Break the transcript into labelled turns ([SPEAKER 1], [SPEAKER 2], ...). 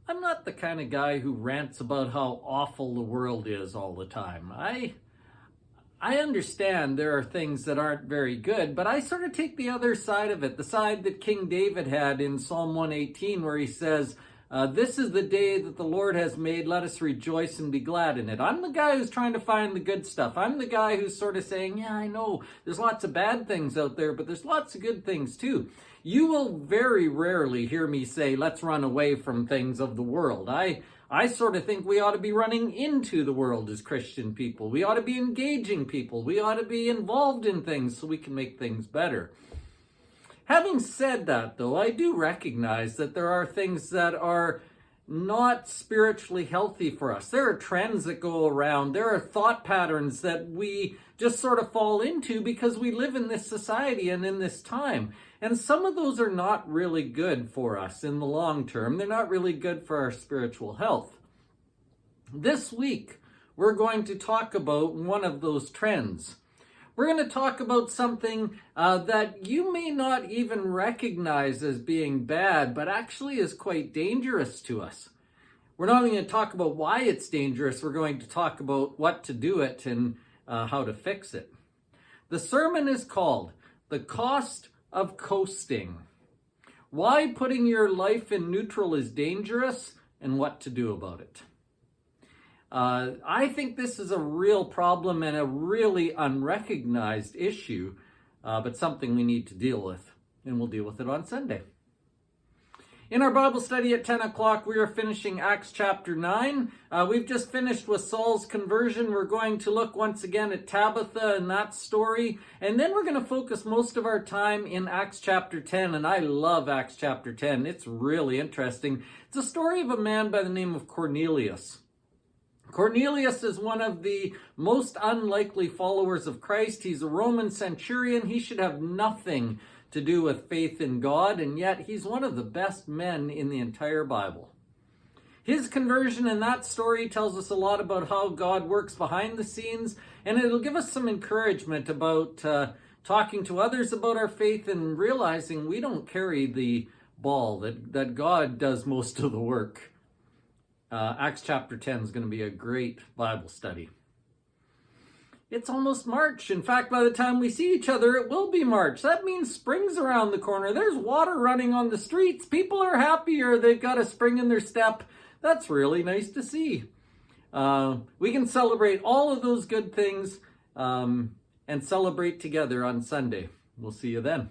[SPEAKER 1] I'm not the kind of guy who rants about how awful the world is all the time. I understand there are things that aren't very good, but I sort of take the other side of it, the side that King David had in Psalm 118, where he says, this is the day that the Lord has made, let us rejoice and be glad in it. I'm the guy who's trying to find the good stuff. I'm the guy who's sort of saying, yeah, I know there's lots of bad things out there, but there's lots of good things too. You will very rarely hear me say, let's run away from things of the world. I sort of think we ought to be running into the world as Christian people. We ought to be engaging people. We ought to be involved in things so we can make things better. Having said that, though, I do recognize that there are things that are not spiritually healthy for us. There are trends that go around. There are thought patterns that we just sort of fall into because we live in this society and in this time. And some of those are not really good for us in the long term. They're not really good for our spiritual health. This week, we're going to talk about one of those trends. We're going to talk about something that you may not even recognize as being bad, but actually is quite dangerous to us. We're not only going to talk about why it's dangerous, we're going to talk about what to do it and how to fix it. The sermon is called The Cost of Coasting. Why putting your life in neutral is dangerous and what to do about it. I think this is a real problem and a really unrecognized issue, but something we need to deal with, and we'll deal with it on Sunday. In our Bible study at 10 o'clock, we are finishing Acts chapter 9. We've just finished with Saul's conversion. We're going to look once again at Tabitha and that story, and then we're going to focus most of our time in Acts chapter 10, and I love Acts chapter 10. It's really interesting. It's a story of a man by the name of Cornelius. Cornelius is one of the most unlikely followers of Christ. He's a Roman centurion. He should have nothing to do with faith in God, and yet he's one of the best men in the entire Bible. His conversion in that story tells us a lot about how God works behind the scenes, and it'll give us some encouragement about talking to others about our faith and realizing we don't carry the ball, that God does most of the work. Acts chapter 10 is going to be a great Bible study. It's almost March. In fact, by the time we see each other, it will be March. That means spring's around the corner. There's water running on the streets. People are happier. They've got a spring in their step. That's really nice to see. We can celebrate all of those good things and celebrate together on Sunday. We'll see you then.